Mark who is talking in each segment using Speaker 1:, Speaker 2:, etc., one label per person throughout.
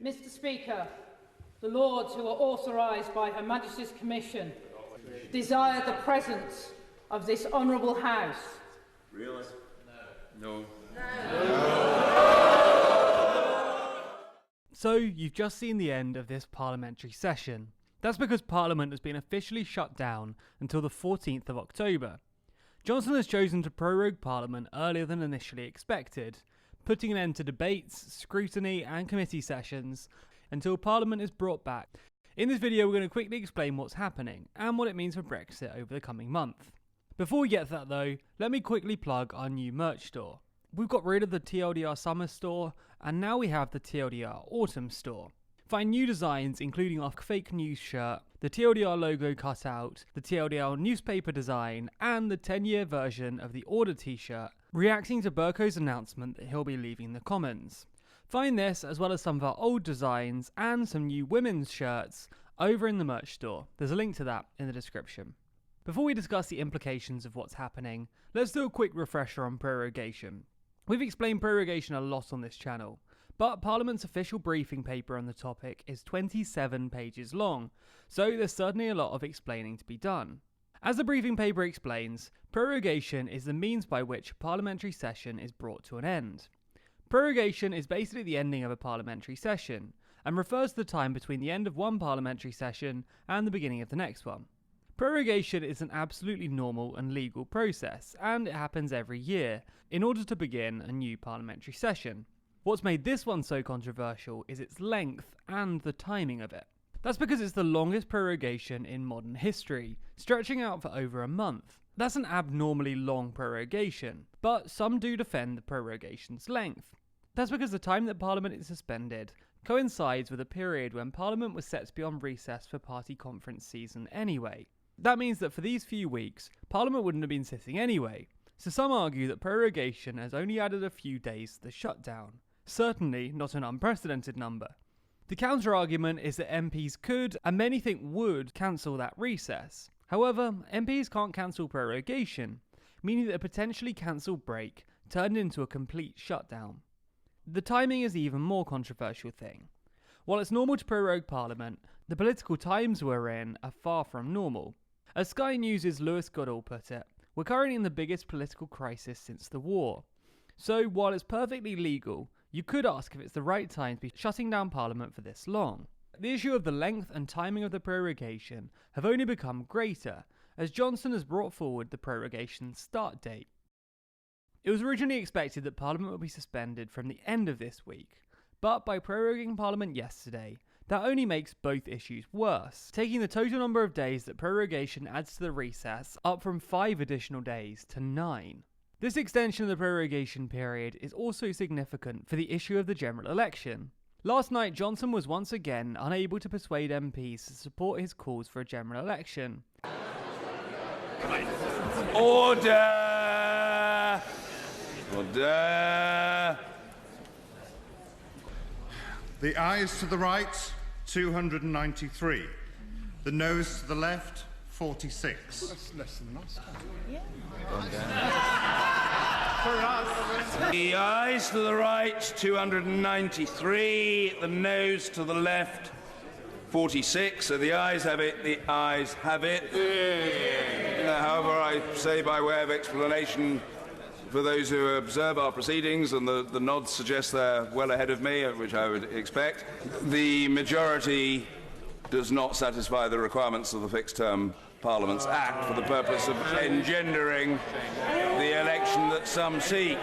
Speaker 1: Mr. Speaker, the Lords, who are authorised by Her Majesty's Commission, desire the presence of this Honourable House.
Speaker 2: Really? No.
Speaker 3: So, you've just seen the end of this parliamentary session. That's because Parliament has been officially shut down until the 14th of October. Johnson has chosen to prorogue Parliament earlier than initially expected, putting an end to debates, scrutiny and committee sessions until Parliament is brought back. In this video we're going to quickly explain what's happening and what it means for Brexit over the coming month. Before we get to that though, let me quickly plug our new merch store. We've got rid of the TLDR Summer store and now we have the TLDR Autumn store. Find new designs including our fake news shirt, the TLDR logo cutout, the TLDR newspaper design and the 10-year version of the Order t-shirt reacting to Bercow's announcement that he'll be leaving the Commons. Find this as well as some of our old designs and some new women's shirts over in the merch store. There's a link to that in the description. Before we discuss the implications of what's happening, let's do a quick refresher on prorogation. We've explained prorogation a lot on this channel, but Parliament's official briefing paper on the topic is 27 pages long, so there's certainly a lot of explaining to be done. As the briefing paper explains, prorogation is the means by which a parliamentary session is brought to an end. Prorogation is basically the ending of a parliamentary session, and refers to the time between the end of one parliamentary session and the beginning of the next one. Prorogation is an absolutely normal and legal process, and it happens every year, in order to begin a new parliamentary session. What's made this one so controversial is its length and the timing of it. That's because it's the longest prorogation in modern history, stretching out for over a month. That's an abnormally long prorogation, but some do defend the prorogation's length. That's because the time that Parliament is suspended coincides with a period when Parliament was set to be on recess for party conference season anyway. That means that for these few weeks, Parliament wouldn't have been sitting anyway, so some argue that prorogation has only added a few days to the shutdown. Certainly not an unprecedented number. The counter-argument is that MPs could, and many think would, cancel that recess. However, MPs can't cancel prorogation, meaning that a potentially cancelled break turned into a complete shutdown. The timing is the even more controversial thing. While it's normal to prorogue Parliament, the political times we're in are far from normal. As Sky News' Lewis Goodall put it, we're currently in the biggest political crisis since the war. So while it's perfectly legal, you could ask if it's the right time to be shutting down Parliament for this long. The issue of the length and timing of the prorogation have only become greater, as Johnson has brought forward the prorogation start date. It was originally expected that Parliament would be suspended from the end of this week, but by proroguing Parliament yesterday, that only makes both issues worse, taking the total number of days that prorogation adds to the recess up from 5 additional days to 9. This extension of the prorogation period is also significant for the issue of the general election. Last night, Johnson was once again unable to persuade MPs to support his calls for a general election.
Speaker 2: Order! Order!
Speaker 4: The ayes to the right, 293. The noes to the left, 46.
Speaker 5: That's less than last time.
Speaker 2: The ayes to the right, 293. The noes to the left, 46. So the ayes have it, the ayes have it. However, I say by way of explanation, for those who observe our proceedings, and the nods suggest they're well ahead of me, which I would expect, the majority does not satisfy the requirements of the Fixed Term Parliaments Act for the purpose of engendering the election that some seek.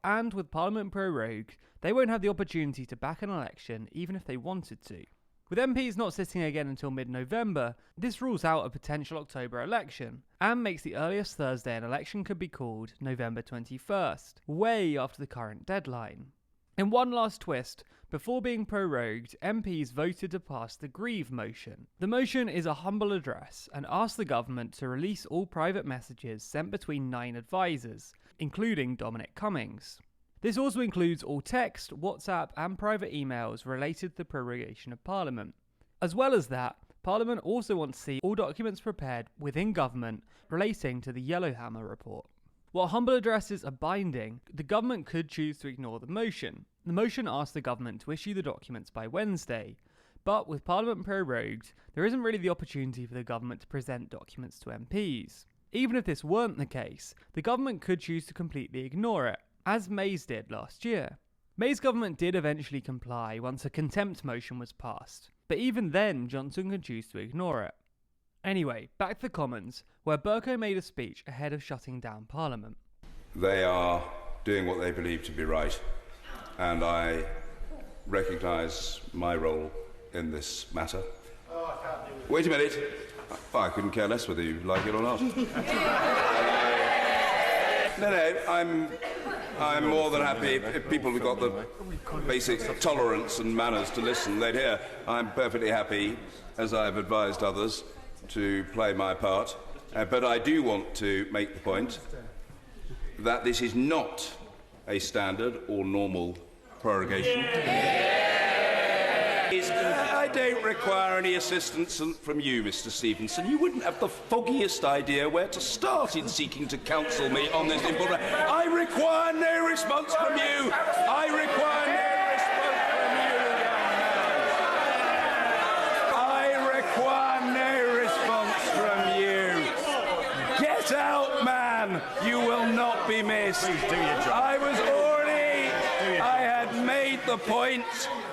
Speaker 3: And with Parliament prorogued, they won't have the opportunity to back an election even if they wanted to. With MPs not sitting again until mid-November, this rules out a potential October election, and makes the earliest Thursday an election could be called November 21st, way after the current deadline. In one last twist, before being prorogued, MPs voted to pass the Grieve motion. The motion is a humble address and asks the government to release all private messages sent between 9 advisors, including Dominic Cummings. This also includes all text, WhatsApp and private emails related to the prorogation of Parliament. As well as that, Parliament also wants to see all documents prepared within government relating to the Yellowhammer report. While humble addresses are binding, the government could choose to ignore the motion. The motion asked the government to issue the documents by Wednesday, but with Parliament prorogued, there isn't really the opportunity for the government to present documents to MPs. Even if this weren't the case, the government could choose to completely ignore it, as May's did last year. May's government did eventually comply once a contempt motion was passed, but even then Johnson could choose to ignore it. Anyway, back to the Commons, where Bercow made a speech ahead of shutting down Parliament.
Speaker 2: They are doing what they believe to be right, and I recognise my role in this matter. Wait a minute. I couldn't care less whether you like it or not. No, I'm more than happy if people have got the basic tolerance and manners to listen, they'd hear. I'm perfectly happy, as I've advised others, to play my part. But I do want to make the point that this is not a standard or normal prorogation. I don't require any assistance from you, Mr. Stevenson. You wouldn't have the foggiest idea where to start in seeking to counsel me on this important... I require no response from you. I require no response from you. I require no response from you. Get out, man. You will not be missed.
Speaker 5: Please do your job.
Speaker 2: I had made the point.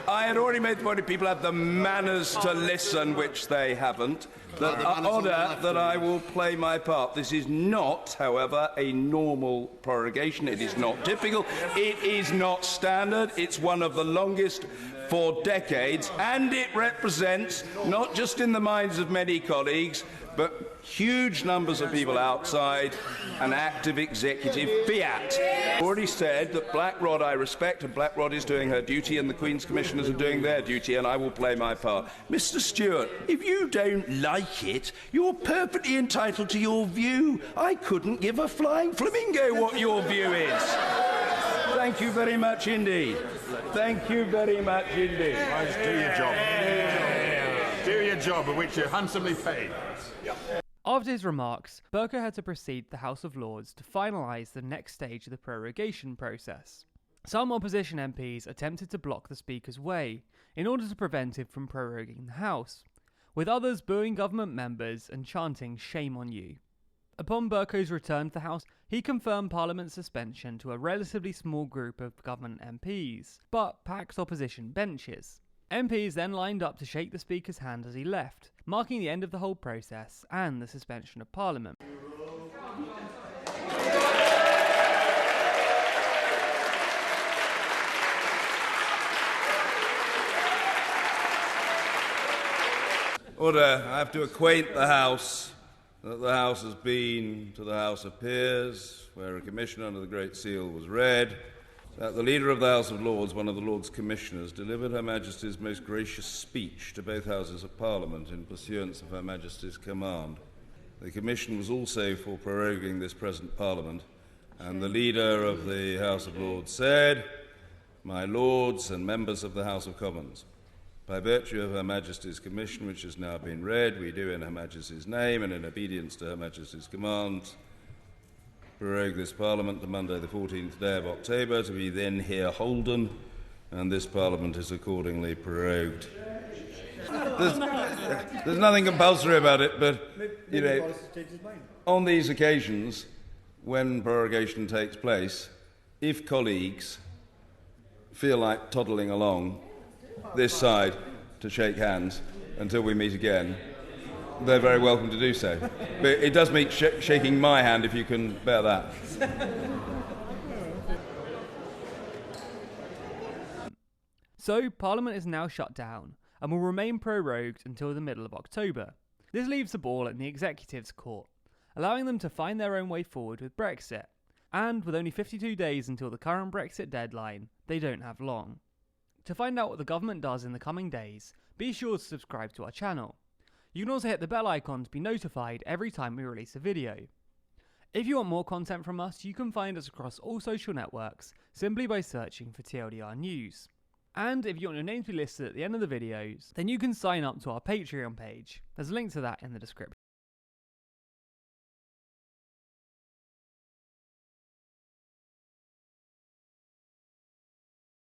Speaker 2: I had already made the point that people have the manners to listen, which they haven't. That I will play my part. This is not, however, a normal prorogation. It is not typical. It is not standard. It's one of the longest for decades, and it represents, not just in the minds of many colleagues, but huge numbers of people outside, an active executive fiat. I've already said that Black Rod I respect, and Black Rod is doing her duty, and the Queen's Commissioners are doing their duty, and I will play my part. Mr. Stewart, if you don't like it, you're perfectly entitled to your view. I couldn't give a flying flamingo what your view is. Thank you very much indeed. Thank you very much indeed.
Speaker 5: Right, do your job. Do your job, of which you're handsomely paid.
Speaker 3: After his remarks, Bercow had to proceed to the House of Lords to finalise the next stage of the prorogation process. Some opposition MPs attempted to block the Speaker's way in order to prevent him from proroguing the House, with others booing government members and chanting "shame on you." Upon Bercow's return to the House, he confirmed Parliament's suspension to a relatively small group of government MPs, but packed opposition benches. MPs then lined up to shake the Speaker's hand as he left, marking the end of the whole process and the suspension of Parliament.
Speaker 2: Order. I have to acquaint the House that the House has been to the House of Peers, where a commission under the Great Seal was read, that the Leader of the House of Lords, one of the Lords Commissioners, delivered Her Majesty's most gracious speech to both Houses of Parliament in pursuance of Her Majesty's command. The Commission was also for proroguing this present Parliament, and the Leader of the House of Lords said, "My Lords and members of the House of Commons, by virtue of Her Majesty's commission, which has now been read, we do in Her Majesty's name and in obedience to Her Majesty's commands prorogue this Parliament to Monday the 14th day of October, to be then here holden, and this Parliament is accordingly prorogued." There's nothing compulsory about it, but, you know, on these occasions, when prorogation takes place, if colleagues feel like toddling along this side to shake hands until we meet again, they're very welcome to do so. But it does mean shaking my hand, if you can bear that.
Speaker 3: So, Parliament is now shut down and will remain prorogued until the middle of October. This leaves the ball in the Executive's court, allowing them to find their own way forward with Brexit. And with only 52 days until the current Brexit deadline, they don't have long. To find out what the government does in the coming days, be sure to subscribe to our channel. You can also hit the bell icon to be notified every time we release a video. If you want more content from us, you can find us across all social networks simply by searching for TLDR News. And if you want your name to be listed at the end of the videos, then you can sign up to our Patreon page. There's a link to that in the description.